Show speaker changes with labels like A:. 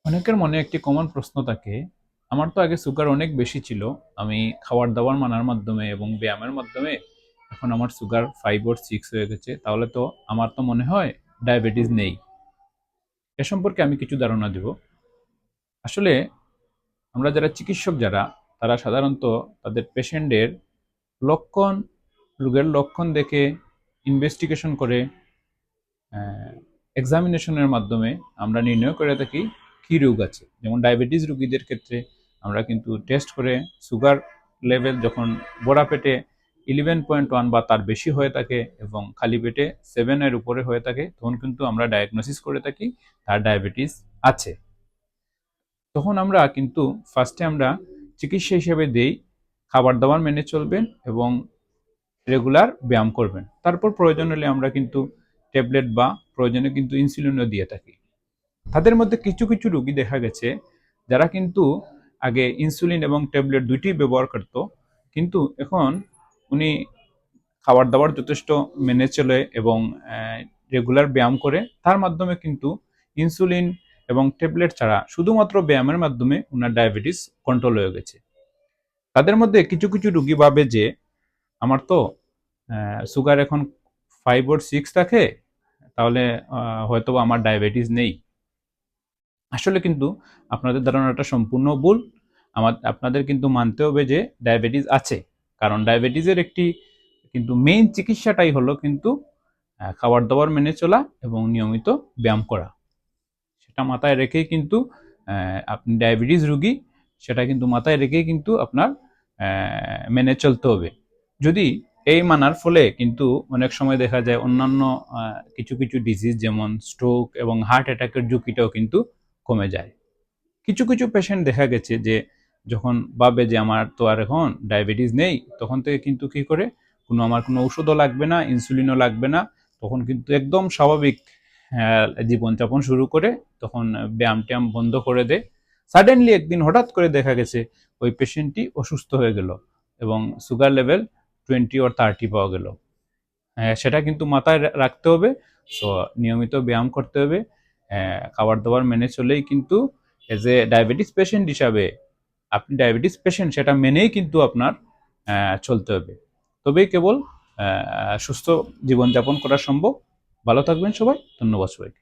A: অনেকের মনে একটি কমন প্রশ্ন থাকে, আমার তো আগে সুগার অনেক বেশি ছিল, আমি খাবার দাবার মানার মাধ্যমে এবং ব্যায়ামের মাধ্যমে এখন আমার সুগার 5 or 6 হয়ে গেছে, তাহলে তো আমার তো মনে হয় ডায়াবেটিস নেই। এ সম্পর্কে আমি কিছু ধারণা দেব। আসলে আমরা যারা চিকিৎসক তারা সাধারণত তাদের পেশেন্টের লক্ষণ, রোগের লক্ষণ দেখে ইনভেস্টিগেশন করে এক্সামিনেশনের মাধ্যমে আমরা নির্ণয় করে থাকি কী রোগ আছে। যেমন ডায়াবেটিস রোগীদের ক্ষেত্রে আমরা কিন্তু টেস্ট করে সুগার লেভেল যখন বড়া পেটে 11.1 বা তার বেশি হয়ে থাকে এবং খালি পেটে 7-এর উপরে হয়ে থাকে, তখন কিন্তু আমরা ডায়াগনোসিস করে থাকি তার ডায়াবেটিস আছে। তখন আমরা কিন্তু ফার্স্টে আমরা চিকিৎসা হিসেবে দেই খাবার দাবার মেনে চলবেন এবং রেগুলার ব্যায়াম করবেন। তারপর প্রয়োজন হলে আমরা কিন্তু ট্যাবলেট বা প্রয়োজনে কিন্তু ইনসুলিনও দিয়ে থাকি। তাদের মধ্যে কিছু কিছু রোগী দেখা গেছে যারা কিন্তু আগে ইনসুলিন এবং ট্যাবলেট দুইটি ব্যবহার করত, কিন্তু এখন উনি খাবার দাবার যথেষ্ট মেনে চলে এবং রেগুলার ব্যায়াম করে, তার মাধ্যমে কিন্তু ইনসুলিন এবং ট্যাবলেট ছাড়া শুধুমাত্র ব্যায়ামের মাধ্যমে ওনার ডায়াবেটিস কন্ট্রোল হয়ে গেছে। তাদের মধ্যে কিছু কিছু রোগী ভাবে যে আমার তো সুগার এখন 5 or 6 থাকে, তাহলে হয়তো আমার ডায়াবেটিস নেই। আসলে কিন্তু আপনাদের ধারণাটা সম্পূর্ণ ভুল। আপনাদের কিন্তু মানতে হবে যে ডায়াবেটিস আছে, কারণ ডায়াবেটিসের একটি কিন্তু মেইন চিকিৎসাটাই হলো কিন্তু খাবার দাবার মেনে চলা এবং নিয়মিত ব্যায়াম করা। সেটা মাথায় রেখেই কিন্তু আপনি ডায়াবেটিস রোগী, সেটা কিন্তু মাথায় রেখেই কিন্তু আপনার মেনে চলতে হবে। যদি এই মানার ফলে কিন্তু অনেক সময় দেখা যায় অন্যান্য কিছু কিছু ডিজিজ যেমন স্ট্রোক এবং হার্ট অ্যাটাকের ঝুঁকিটাও কিন্তু কমে যায়। কিছু কিছু পেশেন্ট দেখা গেছে যে যখন ভাবে যে আমার তো আর এখন ডায়াবেটিস নেই, তখন থেকে কিন্তু কি করে, আমার কোনো ওষুধও লাগবে না, ইনসুলিনও লাগবে না, তখন কিন্তু একদম স্বাভাবিক জীবনযাপন শুরু করে, তখন ব্যায়াম ট্যায়াম বন্ধ করে দেয়। সাডেনলি একদিন হঠাৎ করে দেখা গেছে ওই পেশেন্টটি অসুস্থ হয়ে গেল এবং সুগার লেভেল 20 or 30 পাওয়া গেল। সেটা কিন্তু মাথায় রাখতে হবে। সো নিয়মিত ব্যায়াম করতে হবে, খাবার দাবার মেনে চলেই কিন্তু এজ এ ডায়াবেটিস পেশেন্ট হিসাবে আপনি ডায়াবেটিস পেশেন্ট সেটা মেনেই কিন্তু আপনার চলতে হবে। তবেই কেবল সুস্থ জীবনযাপন করা সম্ভব। ভালো থাকবেন সবাই। ধন্যবাদ সবাইকে।